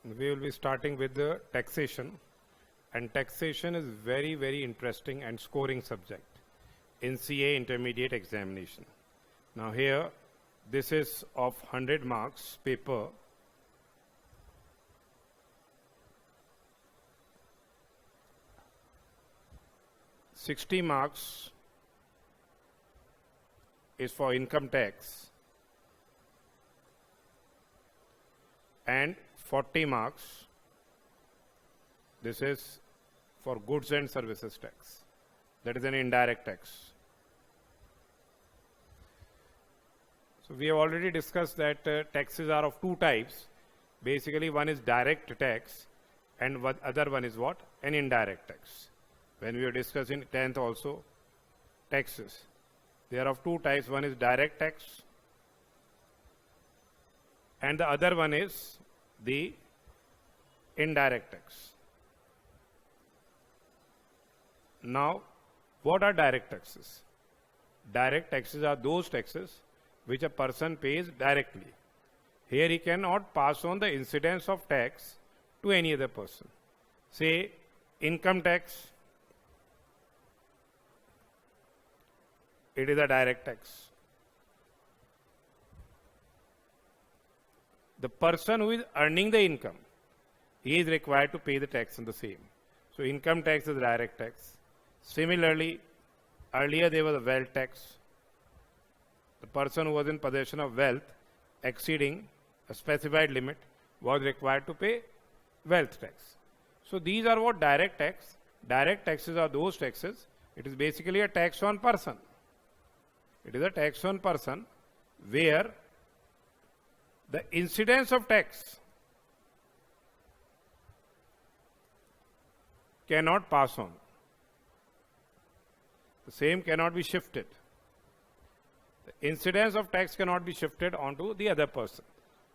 We will be starting with the taxation, and taxation is very, very interesting and scoring subject in CA intermediate examination. Now here, this is of 100 marks paper. $60 marks is for income tax and 40 marks, this is for goods and services tax. That is an indirect tax. So we have already discussed that taxes are of two types. Basically, one is direct tax and other one is what? An indirect tax. When we were discussing 10th also, taxes. They are of two types. One is direct tax and the other one is the indirect tax. Now, what are direct taxes? Direct taxes are those taxes which a person pays directly. Here he cannot pass on the incidence of tax to any other person. Say, income tax, it is a direct tax. The person who is earning the income, he is required to pay the tax on the same. So income tax is direct tax. Similarly, earlier there was a wealth tax. The person who was in possession of wealth exceeding a specified limit was required to pay wealth tax. So these are what direct tax. Direct taxes are those taxes. It is basically a tax on person. It is a tax on person where the incidence of tax cannot pass on. The same cannot be shifted. The incidence of tax cannot be shifted onto the other person.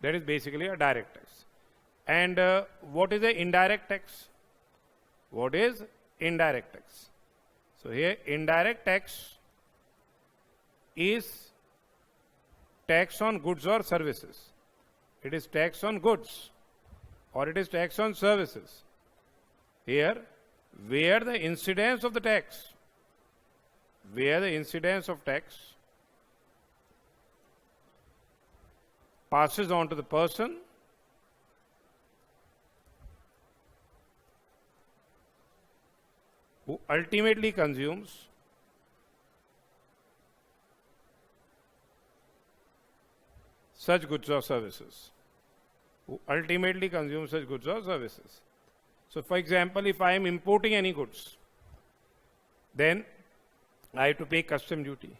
That is basically a direct tax. And what is an indirect tax? What is indirect tax? So here indirect tax is tax on goods or services. It is tax on goods or it is tax on services. Here, where the incidence of tax passes on to the person who ultimately consumes such goods or services. So, for example, if I am importing any goods, then I have to pay custom duty.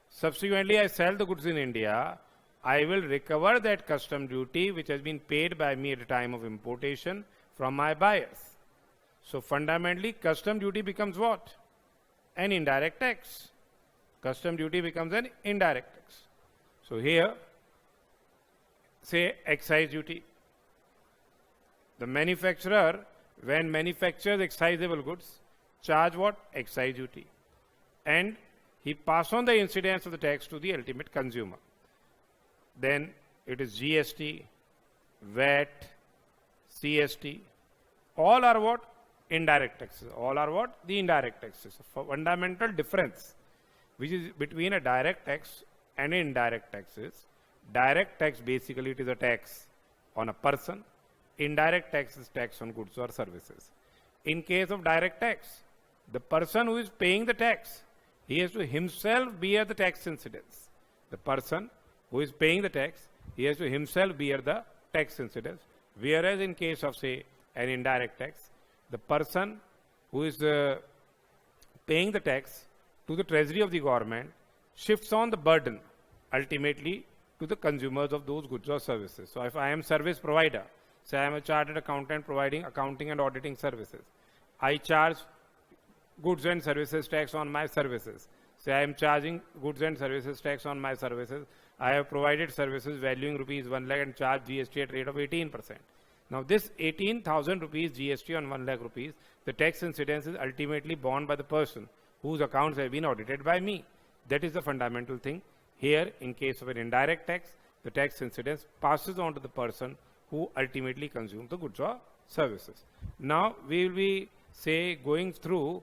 Subsequently, I sell the goods in India. I will recover that custom duty which has been paid by me at the time of importation from my buyers. So fundamentally, custom duty becomes what? An indirect tax. Custom duty becomes an indirect tax. So here, say excise duty. The manufacturer, when manufactures excisable goods, charge what? Excise duty. And he pass on the incidence of the tax to the ultimate consumer. Then it is GST, VAT, CST. All are what? Indirect taxes. All are what? The indirect taxes. Fundamental difference which is between a direct tax and an indirect tax is, direct tax basically it is a tax on a person. Indirect tax is tax on goods or services. In case of direct tax, the person who is paying the tax, he has to himself bear the tax incidence. The person who is paying the tax, he has to himself bear the tax incidence. Whereas in case of, say, an indirect tax, the person who is paying the tax to the treasury of the government shifts on the burden ultimately to the consumers of those goods or services. So if I am service provider, say I am a chartered accountant providing accounting and auditing services, I charge goods and services tax on my services. Say I am charging goods and services tax on my services. I have provided services valuing rupees 1 lakh and charge GST at rate of 18%. Now this 18,000 rupees GST on 1 lakh rupees, the tax incidence is ultimately borne by the person whose accounts have been audited by me. That is the fundamental thing. Here, in case of an indirect tax, the tax incidence passes on to the person who ultimately consume the goods or services. Now we will be say going through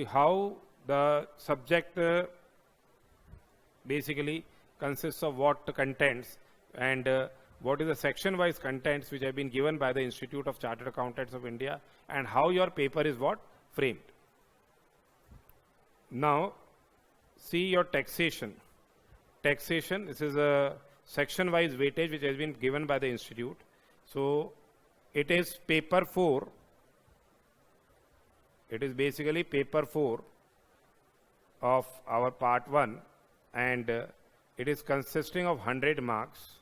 how the subject basically consists of what contents and what is the section-wise contents which have been given by the Institute of Chartered Accountants of India, and how your paper is what framed. Now, see your taxation. Taxation, this is a section-wise weightage which has been given by the Institute. So, it is paper 4. It is basically paper 4 of our part 1, and it is consisting of 100 marks,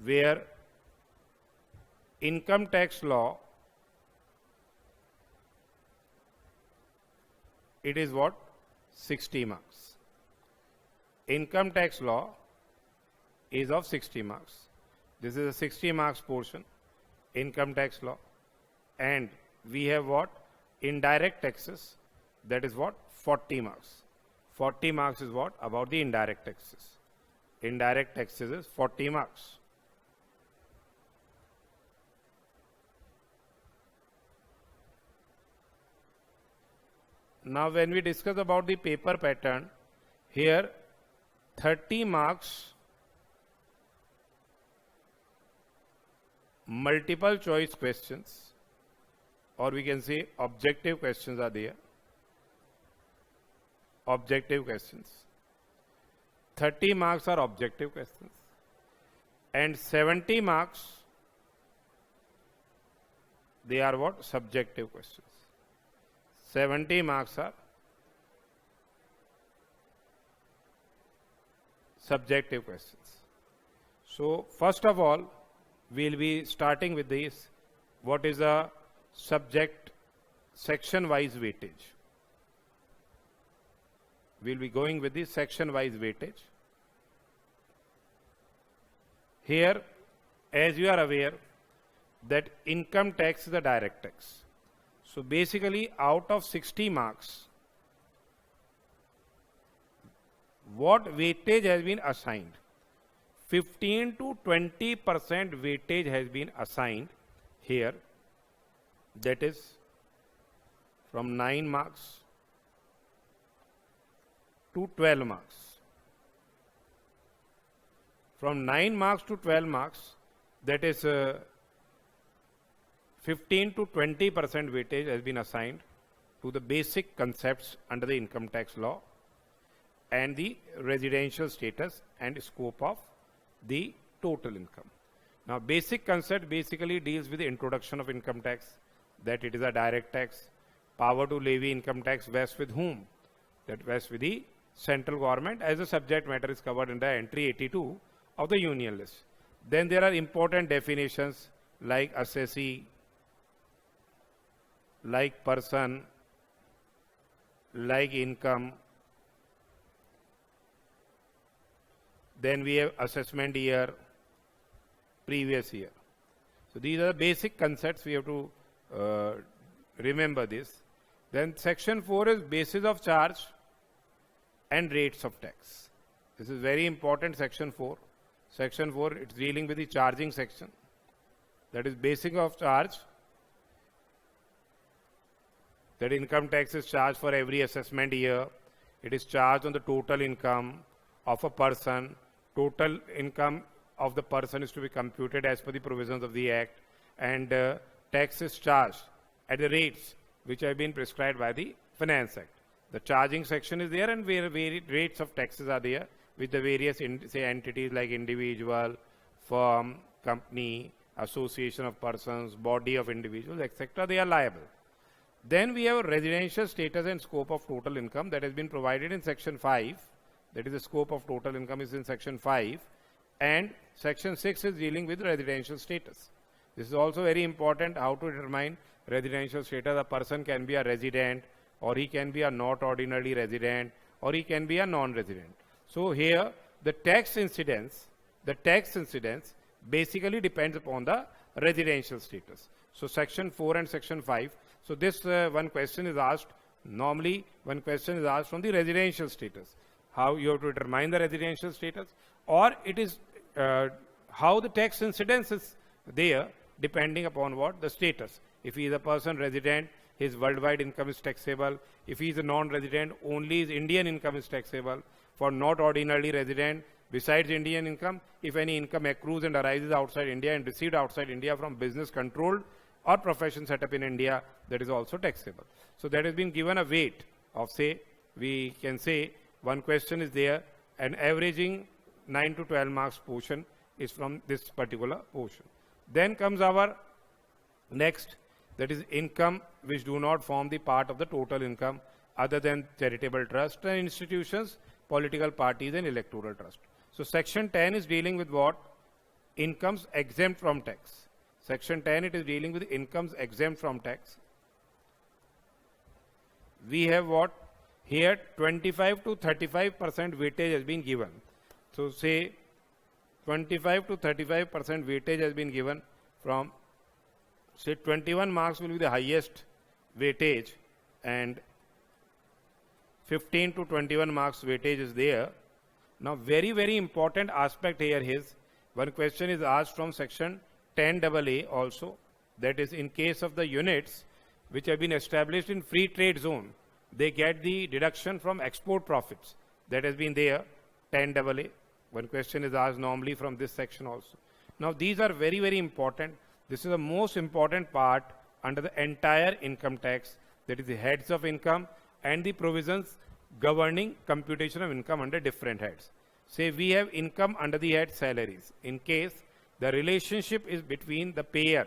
where income tax law, it is what? 60 marks. Income tax law is of 60 marks. This is a 60 marks portion, income tax law. And we have what? Indirect taxes, that is what? 40 marks. 40 marks is what? About the indirect taxes. Indirect taxes is 40 marks. Now, when we discuss about the paper pattern, here 30 marks multiple choice questions, or we can say objective questions are there. Objective questions. 30 marks are objective questions, and 70 marks, they are what? Subjective questions. 70 marks are subjective questions. So, first of all, we will be starting with this. What is a subject section-wise weightage? We will be going with the section-wise weightage. Here, as you are aware, that income tax is a direct tax. So basically, out of 60 marks, what weightage has been assigned? 15 to 20% weightage has been assigned here. That is from 9 marks to 12 marks. From 9 marks to 12 marks, that is 15 to 20% weightage has been assigned to the basic concepts under the income tax law and the residential status and scope of the total income. Now, basic concept basically deals with the introduction of income tax, that it is a direct tax. Power to levy income tax vests with whom? That vests with the central government, as the subject matter is covered in the entry 82 of the union list. Then there are important definitions like assessee, like person, like income. Then we have assessment year, previous year. So these are the basic concepts. We have to remember this. Then section 4 is basis of charge and rates of tax. This is very important, section 4. Section 4, it's dealing with the charging section. That is basic of charge, that income tax is charged for every assessment year. It is charged on the total income of a person. Total income of the person is to be computed as per the provisions of the Act, and tax is charged at the rates which have been prescribed by the Finance Act. The charging section is there, and where rates of taxes are there with the various say entities like individual, firm, company, association of persons, body of individuals, etc. They are liable. Then we have residential status and scope of total income that has been provided in section 5. That is, the scope of total income is in section 5, and section 6 is dealing with residential status. This is also very important, how to determine residential status. A person can be a resident, or he can be a not ordinary resident, or he can be a non-resident. So here the tax incidence basically depends upon the residential status. So section 4 and section 5. So this one question is asked, normally one question is asked from the residential status. How you have to determine the residential status, or it is how the tax incidence is there depending upon what? The status. If he is a person resident, his worldwide income is taxable. If he is a non-resident, only his Indian income is taxable. For not ordinarily resident, besides Indian income, if any income accrues and arises outside India and received outside India from business controlled or profession set up in India, that is also taxable. So that has been given a weight of, say, we can say one question is there, and averaging 9 to 12 marks portion is from this particular portion. Then comes our next, that is income which do not form the part of the total income other than charitable trust and institutions, political parties and electoral trust. So section 10 is dealing with what? Incomes exempt from tax. Section 10, it is dealing with incomes exempt from tax. We have what? Here 25 to 35% weightage has been given. So say 25 to 35% weightage has been given from, say 21 marks will be the highest weightage and 15 to 21 marks weightage is there. Now very, very important aspect here is, one question is asked from section 10AA also, that is in case of the units which have been established in free trade zone, they get the deduction from export profits. That has been there, 10AA. One question is asked normally from this section also. Now these are very, very important. This is the most important part under the entire income tax, that is the heads of income and the provisions governing computation of income under different heads. Say we have income under the head salaries. In case the relationship is between the payer,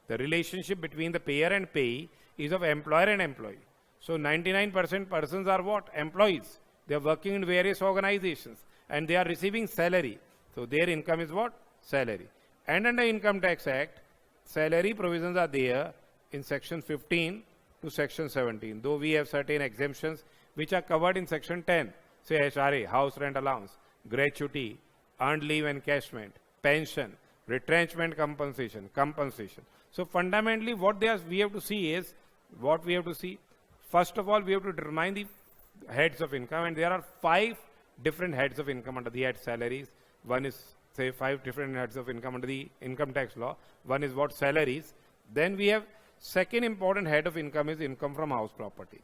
the relationship between the payer and payee is of employer and employee. So 99% persons are what? Employees. They are working in various organizations and they are receiving salary. So their income is what? Salary. And under Income Tax Act, salary provisions are there in section 15 to section 17, though we have certain exemptions which are covered in section 10, say HRA, house rent allowance, gratuity, earned leave encashment, pension, retrenchment compensation. So fundamentally what we have to see is, first of all we have to determine the heads of income, and there are 5 different heads of income under the head salaries. One is, say, 5 different heads of income under the income tax law. One is what? Salaries. Then we have second important head of income is income from house property.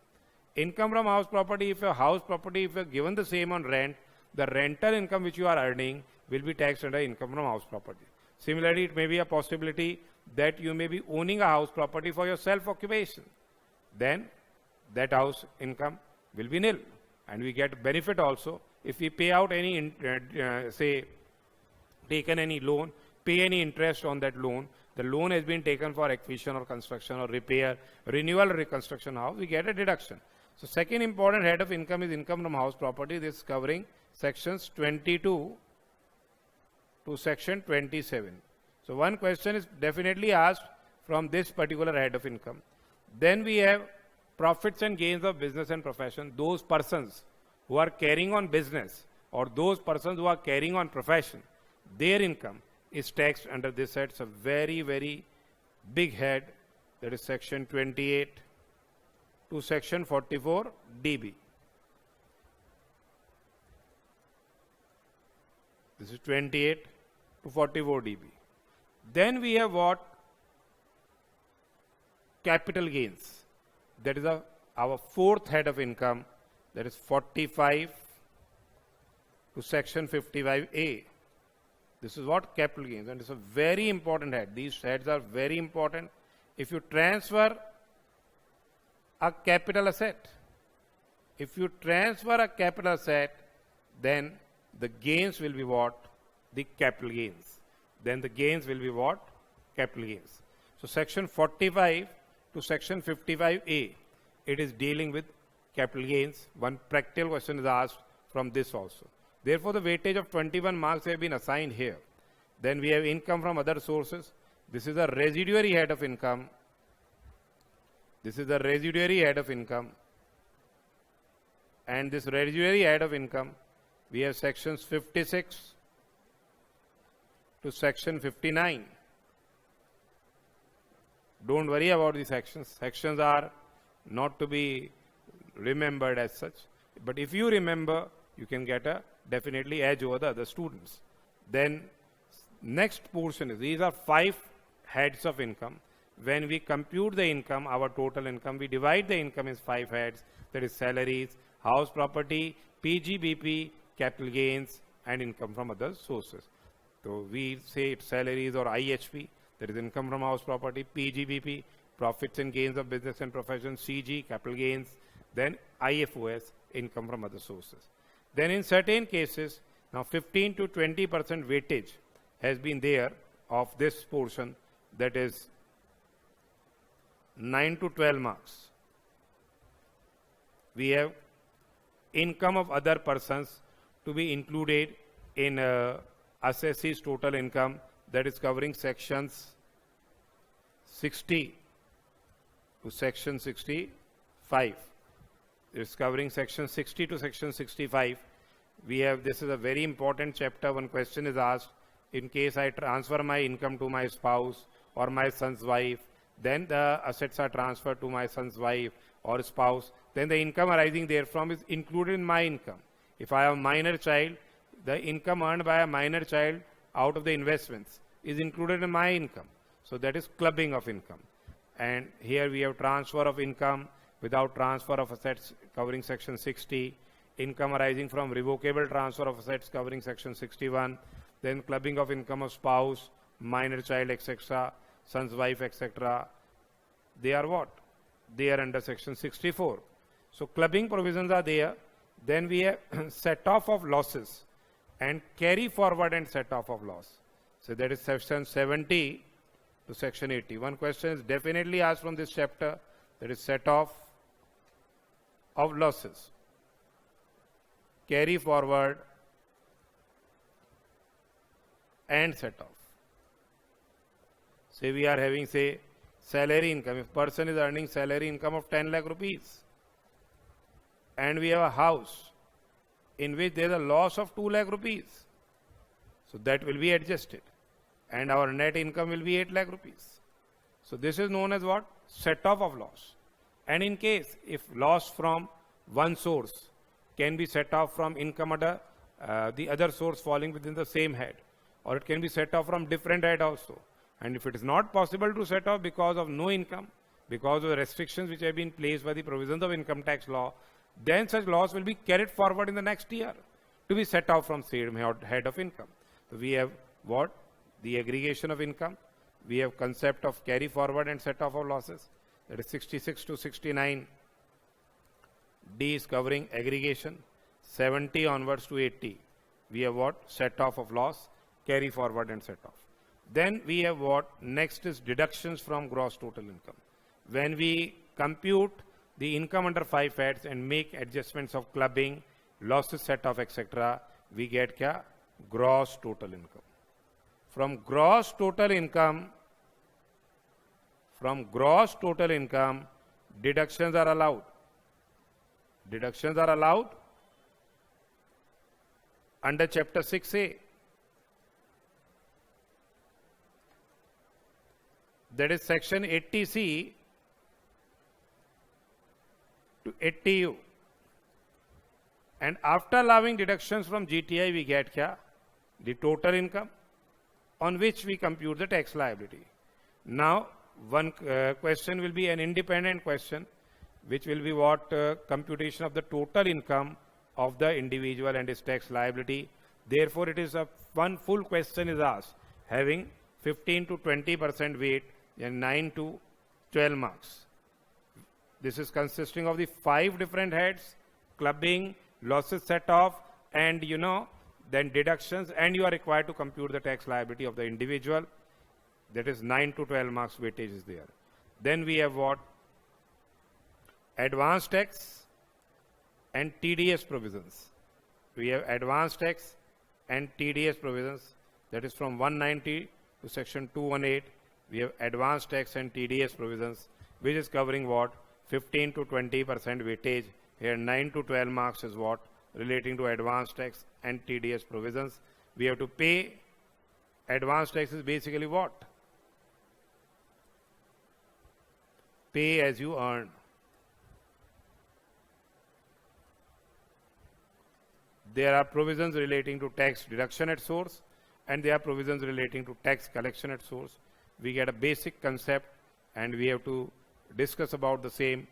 Income from house property, if your house property, if you are given the same on rent, the rental income which you are earning will be taxed under income from house property. Similarly, it may be a possibility that you may be owning a house property for your self-occupation. Then that house income will be nil, and we get benefit also. If we pay out any, say, taken any loan, pay any interest on that loan, the loan has been taken for acquisition or construction or repair, renewal or reconstruction house, we get a deduction. So second important head of income is income from house property. This is covering sections 22 to section 27. So one question is definitely asked from this particular head of income. Then we have profits and gains of business and profession. Those persons who are carrying on business or those persons who are carrying on profession, their income is taxed under this head. It's a very, very big head, that is section 28 to section 44 DB. This is 28 to 44 DB. Then we have what? Capital gains. That is our fourth head of income, that is 45 to section 55A. This is what? Capital gains, and it's a very important head. These heads are very important. If you transfer a capital asset, then the gains will be what? The capital gains. Then the gains will be what? Capital gains. So section 45 to section 55A, it is dealing with capital gains. One practical question is asked from this also. Therefore, the weightage of 21 marks have been assigned here. Then we have income from other sources. This is a residuary head of income. And this residuary head of income, we have sections 56 to section 59. Don't worry about the sections. Sections are not to be remembered as such. But if you remember, you can get a definitely edge over the other students. Then Next portion is, these are 5 heads of income. When we compute the income, our total income, we divide the income in 5 heads, that is salaries, house property, PGBP, capital gains, and income from other sources. So we say it's salaries or IHP, that is income from house property, PGBP, profits and gains of business and profession, CG, capital gains, then IFOS, income from other sources. Then in certain cases, now 15 to 20% weightage has been there of this portion, that is 9 to 12 marks. We have income of other persons to be included in assessee's total income, that is covering sections 60 to section 65. It's covering section 60 to section 65. We have, this is a very important chapter. One question is asked, in case I transfer my income to my spouse or my son's wife, then the assets are transferred to my son's wife or spouse, then the income arising therefrom is included in my income. If I have a minor child, the income earned by a minor child out of the investments is included in my income. So that is clubbing of income. And here we have transfer of income without transfer of assets covering section 60, income arising from revocable transfer of assets covering section 61, then clubbing of income of spouse, minor child, etc., son's wife, etc. They are what? They are under section 64. So clubbing provisions are there. Then we have set off of losses and carry forward and set off of loss. So that is section 70 to section 80. One question is definitely asked from this chapter, that is set off of losses, carry forward and set off. Say we are having, say, salary income. If person is earning salary income of 10 lakh rupees and we have a house in which there is a loss of 2 lakh rupees, so that will be adjusted and our net income will be 8 lakh rupees. So this is known as what? Set off of loss. And in case if loss from one source can be set off from income under the other source falling within the same head, or it can be set off from different head also. And if it is not possible to set off because of no income, because of the restrictions which have been placed by the provisions of income tax law, then such loss will be carried forward in the next year to be set off from same head of income. So we have what? The aggregation of income. We have concept of carry forward and set off of losses. That is 66 to 69. D is covering aggregation. 70 onwards to 80. We have what? Set off of loss, carry forward and set off. Then we have what? Next is deductions from gross total income. When we compute the income under 5 heads and make adjustments of clubbing, losses, set off, etc., we get kya? Gross total income. From gross total income, deductions are allowed. Deductions are allowed under chapter 6A. That is section 80C to 80U. And after allowing deductions from GTI, we get kya? The total income on which we compute the tax liability. Now, one question will be an independent question, which will be what? Computation of the total income of the individual and his tax liability. Therefore, it is one full question is asked, having 15 to 20% weight and 9 to 12 marks. This is consisting of the 5 different heads, clubbing, losses set off, and then deductions, and you are required to compute the tax liability of the individual. That is 9 to 12 marks weightage is there. Then we have what? Advanced tax and TDS provisions. We have advanced tax and TDS provisions. That is from 190 to section 218. We have advanced tax and TDS provisions, which is covering what? 15 to 20% weightage. Here 9 to 12 marks is what? Relating to advanced tax and TDS provisions. We have to pay. Advanced tax is basically what? Pay as you earn. There are provisions relating to tax deduction at source and there are provisions relating to tax collection at source. We get a basic concept and we have to discuss about the same.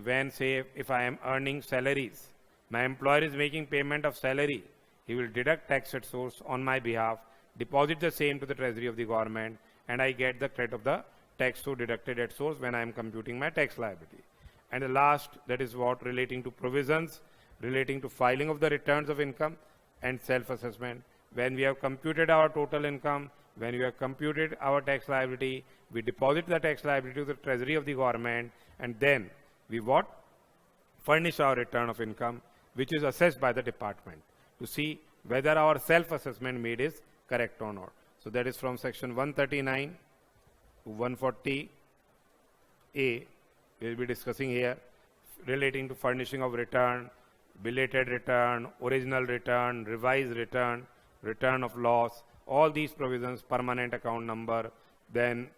When, say, if I am earning salaries, my employer is making payment of salary, he will deduct tax at source on my behalf, deposit the same to the treasury of the government, and I get the credit of the tax so deducted at source when I am computing my tax liability. And the last, that is what relating to provisions, relating to filing of the returns of income and self-assessment. When we have computed our total income, when we have computed our tax liability, we deposit the tax liability to the treasury of the government, and then we what? Furnish our return of income, which is assessed by the department to see whether our self-assessment made is correct or not. So that is from section 139 to 140A. We will be discussing here relating to furnishing of return, belated return, original return, revised return, return of loss, all these provisions, permanent account number, then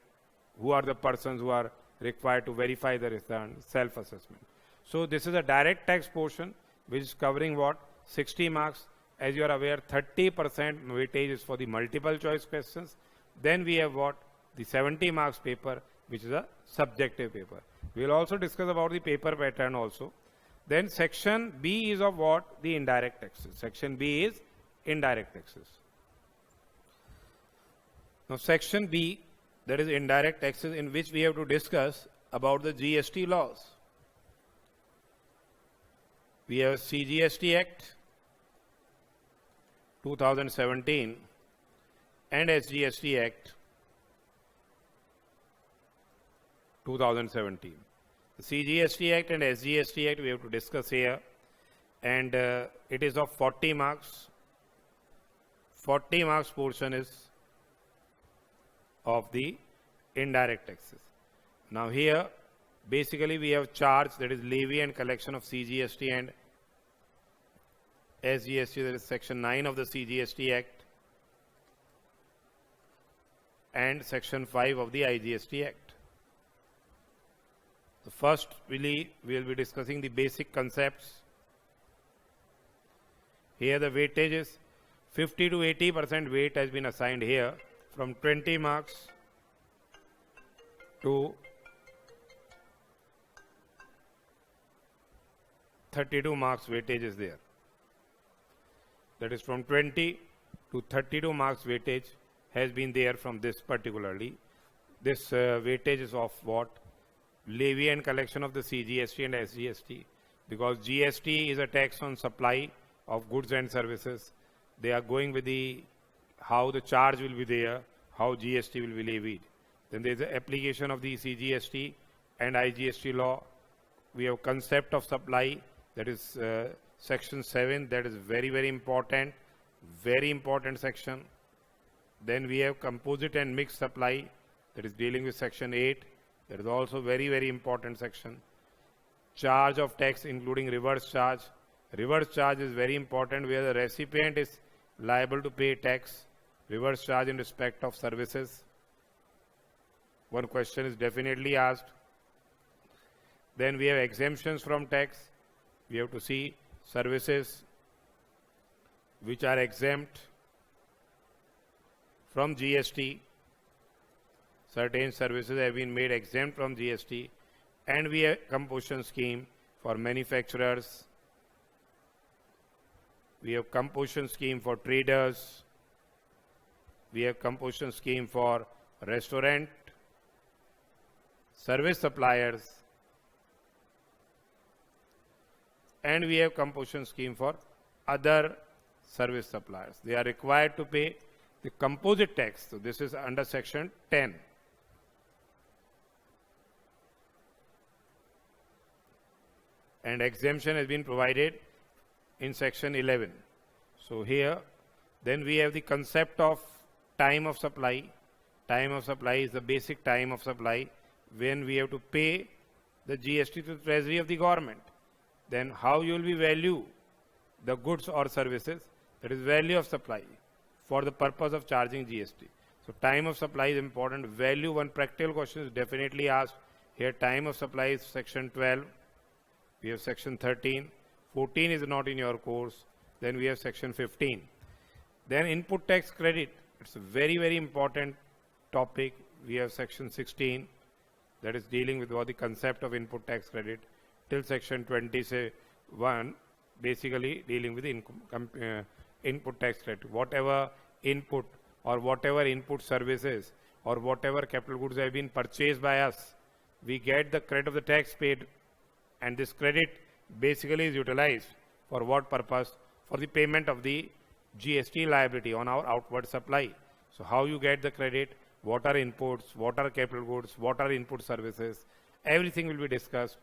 who are the persons who are required to verify the return, self-assessment. So this is a direct tax portion which is covering what? 60 marks. As you are aware, 30% weightage is for the multiple choice questions. Then we have what? The 70 marks paper, which is a subjective paper. We will also discuss about the paper pattern also. Then section B is of what? The indirect taxes. Section B is indirect taxes. Now section B, that is indirect taxes, in which we have to discuss about the GST laws. We have CGST Act 2017 and SGST Act 2017. The CGST Act and SGST Act we have to discuss here, and it is of 40 marks. 40 marks portion is of the indirect taxes. Now here basically we have charge, that is levy and collection of CGST and SGST, that is section 9 of the CGST Act and section 5 of the IGST Act. So first we will be discussing the basic concepts. Here the weightage is 50 to 80% weight has been assigned here, from 20 marks to 32 marks weightage is there. That is from 20 to 32 marks weightage has been there from this particularly. This weightage is of what? Levy and collection of the CGST and SGST, because GST is a tax on supply of goods and services. They are going with the how the charge will be there, how GST will be levied. Then there is the application of the CGST and IGST law. We have concept of supply, that is section 7, that is very important section. Then we have composite and mixed supply, that is dealing with section 8, that is also very important section. Charge of tax including reverse charge. Reverse charge is very important, where the recipient is liable to pay tax, reverse charge in respect of services. One question is definitely asked. Then we have exemptions from tax. We have to see services which are exempt from GST. Certain services have been made exempt from GST, and we have composition scheme for manufacturers. We have composition scheme for traders. We have composition scheme for restaurant, service suppliers, and we have composition scheme for other service suppliers. They are required to pay the composite tax. So this is under section 10. And exemption has been provided in section 11. So here then we have the concept of time of supply. Time of supply is the basic time of supply when we have to pay the GST to the treasury of the government. Then how you will be value the goods or services, that is value of supply for the purpose of charging GST. So time of supply is important. Value, one practical question is definitely asked. Here time of supply is section 12. We have section 13. 14 is not in your course. Then we have section 15. Then input tax credit. It's a very, very important topic. We have section 16 that is dealing with what the concept of input tax credit till section 21, basically dealing with input tax credit. Whatever input or whatever input services or whatever capital goods have been purchased by us, we get the credit of the tax paid, and this credit basically is utilized for what purpose? For the payment of the GST liability on our outward supply. So how you get the credit, what are inputs, what are capital goods, what are input services, everything will be discussed,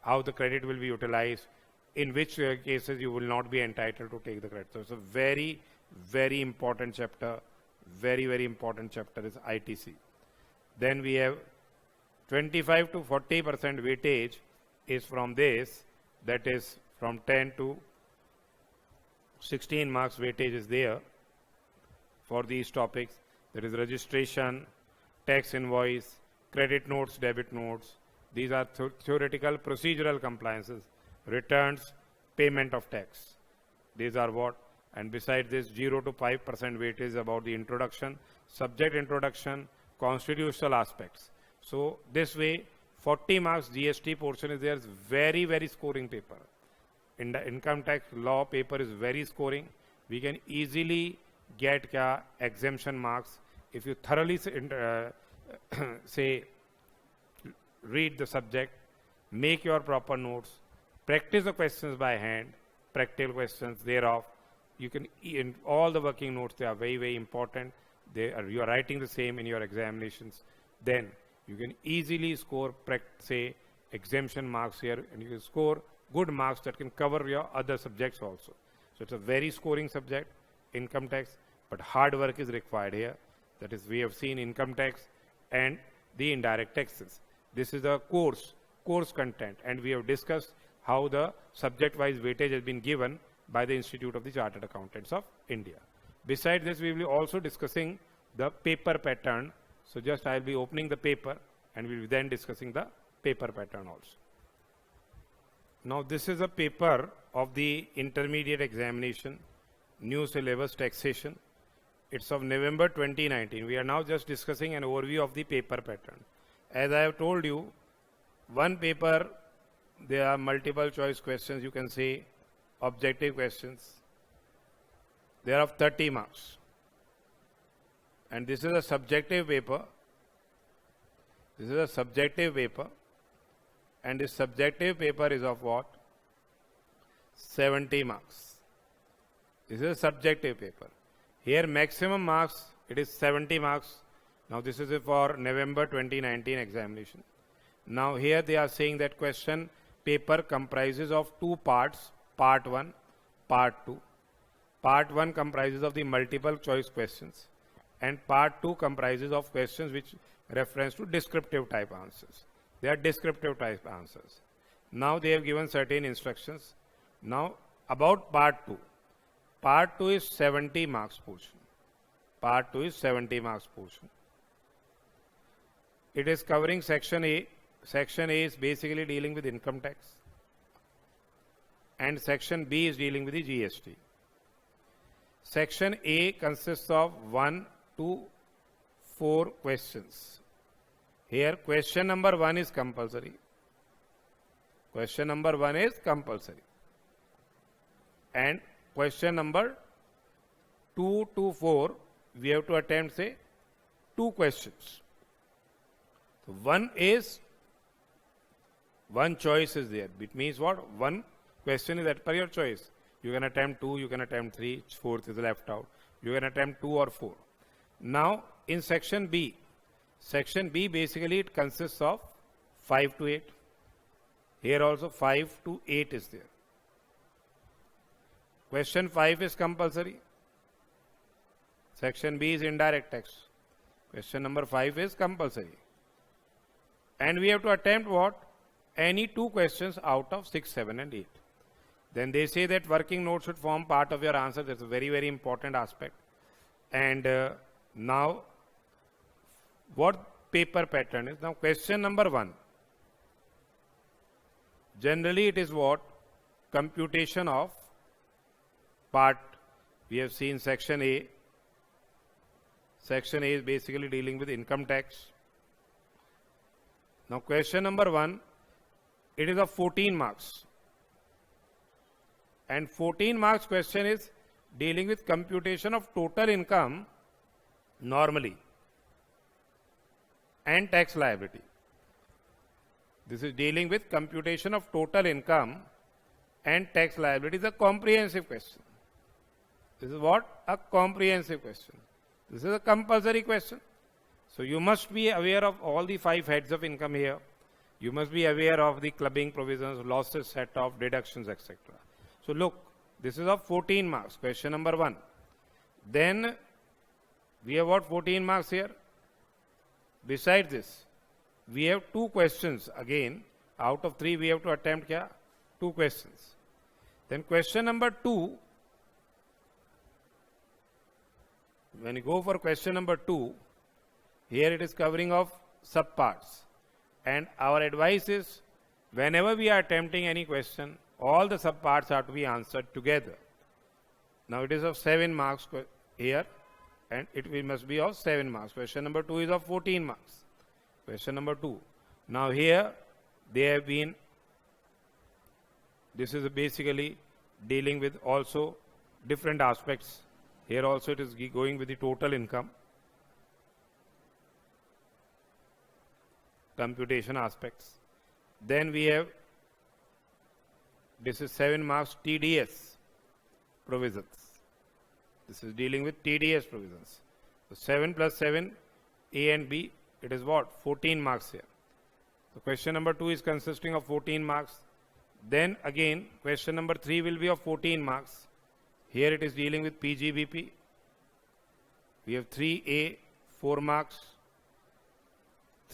how the credit will be utilized, in which cases you will not be entitled to take the credit. So it's a very, very important chapter, very, very important chapter is ITC. Then we have 25 to 40% weightage is from this, that is from 10 to 16 marks weightage is there for these topics. There is registration, tax invoice, credit notes, debit notes. These are theoretical procedural compliances, returns, payment of tax. These are what? And besides this, 0 to 5% weightage is about the introduction, subject introduction, constitutional aspects. So this way, 40 marks GST portion is there. It's very, very scoring paper. In the income tax law paper is very scoring. We can easily get exemption marks if you thoroughly say read the subject, make your proper notes, practice the questions by hand, practical questions thereof. You can, in all the working notes, they are very, very important. You are writing the same in your examinations. Then you can easily score, say, exemption marks here, and you can score good marks that can cover your other subjects also. So it's a very scoring subject, income tax, but hard work is required here. That is, we have seen income tax and the indirect taxes. This is a course content, and we have discussed how the subject-wise weightage has been given by the Institute of the Chartered Accountants of India. Besides this, we will be also discussing the paper pattern. So just I'll be opening the paper, and we'll be then discussing the paper pattern also. Now this is a paper of the intermediate examination, new syllabus taxation. It's of November 2019. We are now just discussing an overview of the paper pattern. As I have told you, one paper, there are multiple choice questions, you can say objective questions. They are of 30 marks. And this is a subjective paper. This is a subjective paper. And this subjective paper is of what? 70 marks. This is a subjective paper. Here maximum marks, it is 70 marks. Now this is for November 2019 examination. Now here they are saying that question paper comprises of two parts, part 1, part 2. Part 1 comprises of the multiple choice questions, and part 2 comprises of questions which reference to descriptive type answers. They are descriptive type answers. Now they have given certain instructions. Now about part 2. Part 2 is 70 marks portion. Part 2 is 70 marks portion. It is covering section A. Section A is basically dealing with income tax, and section B is dealing with the GST. Section A consists of 1 to 4 questions. Here question number 1 is compulsory. Question number 1 is compulsory. And question number 2 to 4, we have to attempt, say, 2 questions. So one choice is there. It means what? One question is as per your choice. You can attempt 2, you can attempt 3, 4th is left out. You can attempt 2 or 4. Now in section B basically it consists of 5 to 8. Here also 5 to 8 is there. Question 5 is compulsory. Section B is indirect tax. Question number 5 is compulsory. And we have to attempt what? Any 2 questions out of 6, 7 and 8. Then they say that working note should form part of your answer. That's a very, very important aspect. And now what paper pattern is? Now question number 1. Generally it is what? Computation of part. We have seen section A. Section A is basically dealing with income tax. Now question number 1, it is of 14 marks. And 14 marks question is dealing with computation of total income normally and tax liability. This is dealing with computation of total income and tax liability. Is a comprehensive question. This is what? A comprehensive question. This is a compulsory question. So you must be aware of all the 5 heads of income here. You must be aware of the clubbing provisions, losses, set-off, deductions, etc. So look, this is of 14 marks, question number 1. Then we have what 14 marks here? Besides this, we have 2 questions again. Out of 3 we have to attempt kya? 2 questions. Then question number 2, when you go for question number 2, here it is covering of subparts. And our advice is, whenever we are attempting any question, all the subparts have to be answered together. Now it is of 7 marks here, and it must be of 7 marks. Question number 2 is of 14 marks. Question number 2. Now here, they have been, this is basically dealing with also different aspects. Here also it is going with the total income, computation aspects. Then we have, this is 7 marks TDS provisions. This is dealing with TDS provisions. So 7 plus 7, A and B, it is what? 14 marks here. So question number 2 is consisting of 14 marks. Then again, question number 3 will be of 14 marks. Here it is dealing with PGBP. We have 3A, 4 marks.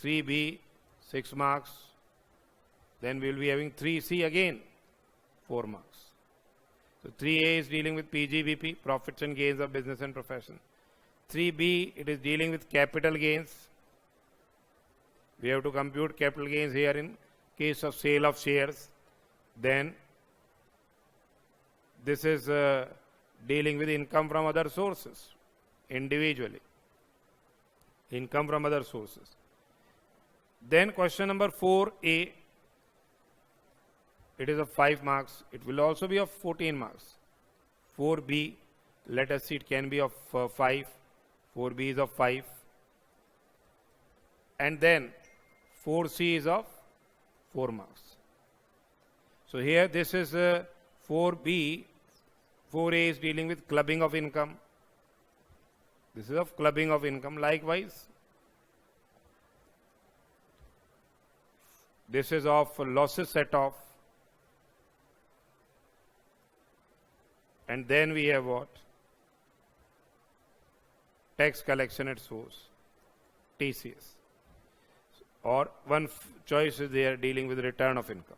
3B, 6 marks. Then we will be having 3C again, 4 marks. So 3A is dealing with PGBP, profits and gains of business and profession. 3B, it is dealing with capital gains. We have to compute capital gains here in case of sale of shares. Then this is dealing with income from other sources, individually. Income from other sources. Then question number 4A, it is of 5 marks. It will also be of 14 marks. 4B, let us see, it can be of 5. 4B is of 5. And then 4C is of 4 marks. So here this is 4B. 4A is dealing with clubbing of income. This is of clubbing of income. Likewise, this is of losses set off. And then we have what? Tax collection at source, TCS. Or one choice is there dealing with return of income.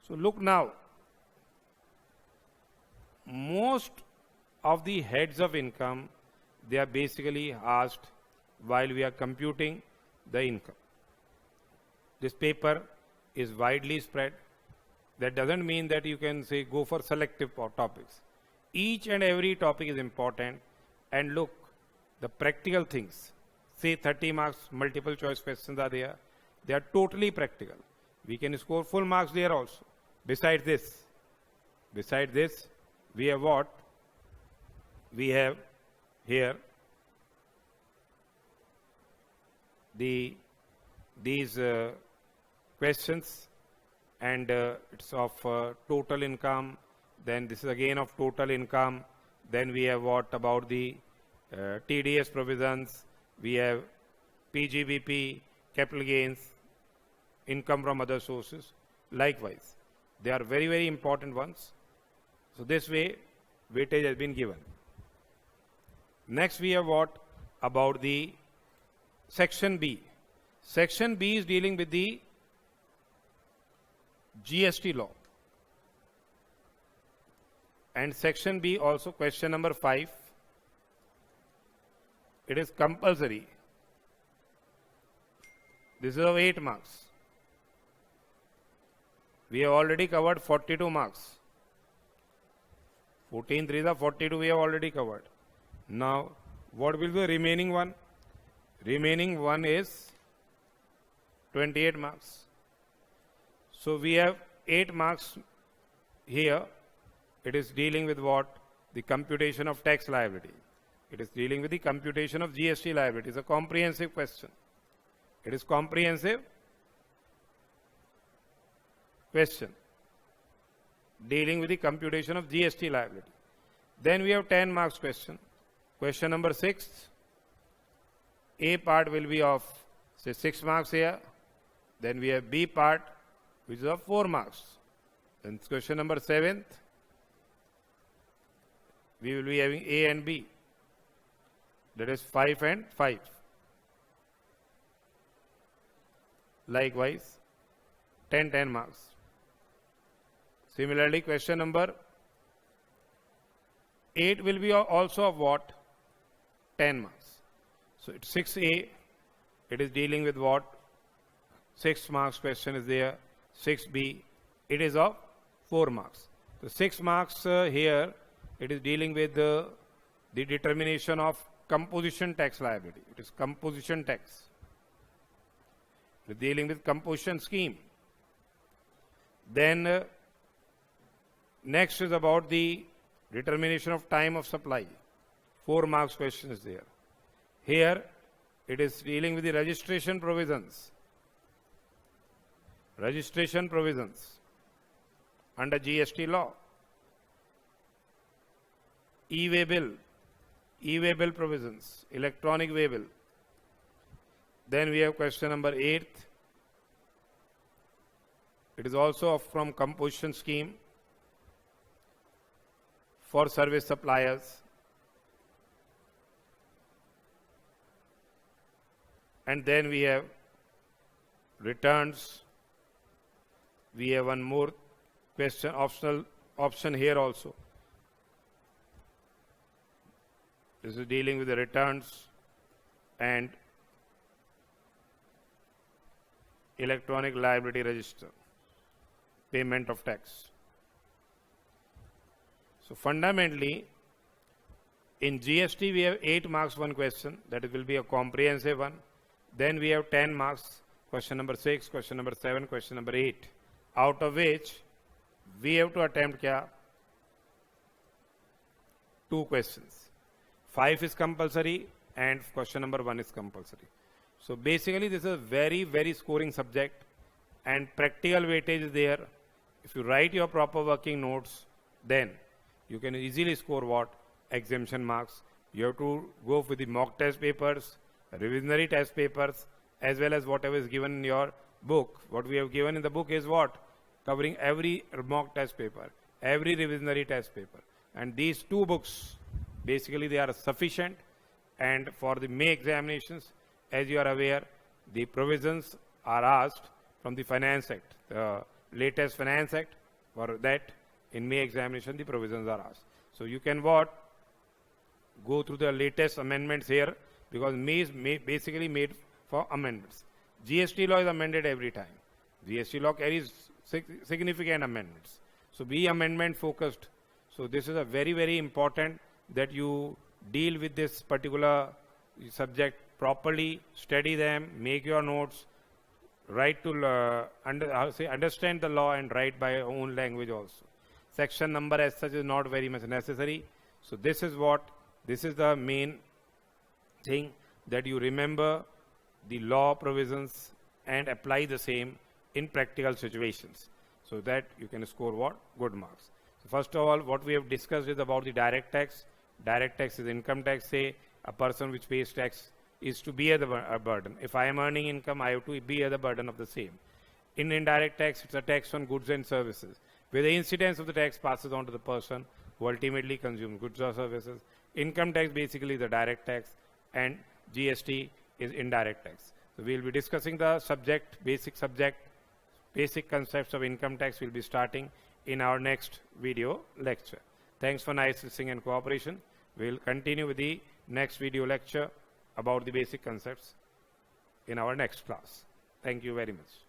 So look now, most of the heads of income, they are basically asked while we are computing the income. This paper is widely spread. That doesn't mean that you can say go for selective topics. Each and every topic is important. And look, the practical things, say 30 marks multiple choice questions are there. They are totally practical. We can score full marks there also. Besides this, we have what? We have here these questions, and it's of total income. Then this is again of total income. Then we have what about the TDS provisions. We have PGBP, capital gains, income from other sources. Likewise, they are very, very important ones. So this way, weightage has been given. Next, we have what about the section B. Section B is dealing with the GST law. And section B also, question number 5. It is compulsory. This is of 8 marks. We have already covered 42 marks. 14 3s are 42 we have already covered. Now, What will be the remaining one? Remaining one is 28 marks. So we have 8 marks here. It is dealing with what? The computation of tax liability. It is dealing with the computation of GST liability. It's a comprehensive question. It is comprehensive question dealing with the computation of GST liability. Then we have 10 marks question. Question number 6. A part will be of say 6 marks here. Then we have B part which is of 4 marks. Then question number 7th. We will be having A and B. That is 5 and 5. Likewise, 10 marks. Similarly, question number 8 will be also of what? 10 marks. So it's 6A. It is dealing with what? 6 marks question is there. 6B. It is of 4 marks. So 6 marks here. It is dealing with the determination of composition tax liability. It is composition tax. It is dealing with composition scheme. Then next is about the determination of time of supply. 4 marks question is there. Here it is dealing with the registration provisions. Registration provisions under GST law. E-way bill provisions, electronic way bill. Then we have question number 8. It is also from composition scheme for service suppliers. And then we have returns. We have one more question, optional option here also. This is dealing with the returns and electronic liability register, payment of tax. So fundamentally, in GST we have 8 marks one question, that it will be a comprehensive one. Then we have 10 marks, question number 6, question number 7, question number 8, out of which we have to attempt 2 questions. 5 is compulsory and question number 1 is compulsory. So basically this is a very, very scoring subject and practical weightage is there. If you write your proper working notes, then you can easily score what? Exemption marks. You have to go with the mock test papers, revisionary test papers, as well as whatever is given in your book. What we have given in the book is what? Covering every mock test paper, every revisionary test paper. And these 2 books, basically they are sufficient. And for the May examinations, as you are aware, the provisions are asked from the Finance Act, the latest Finance Act. For that, in May examination, the provisions are asked. So you can what? Go through the latest amendments here, because May is basically made for amendments. GST law is amended every time. GST law carries significant amendments. So be amendment focused. So this is a very, very important that you deal with this particular subject properly, study them, make your notes, write to understand the law and write by your own language also. Section number as such is not very much necessary. So this is the main thing, that you remember the law provisions and apply the same in practical situations, so that you can score what? Good marks. So first of all, what we have discussed is about the direct tax. Direct tax is income tax. Say a person which pays tax is to bear the burden. If I am earning income, I have to bear the burden of the same. In indirect tax, it's a tax on goods and services, where the incidence of the tax passes on to the person who ultimately consumes goods or services. Income tax basically the direct tax, and GST is indirect tax. So we will be discussing the basic concepts of income tax. Will be starting in our next video lecture. Thanks for nice listening and cooperation. We will continue with the next video lecture about the basic concepts in our next class. Thank you very much.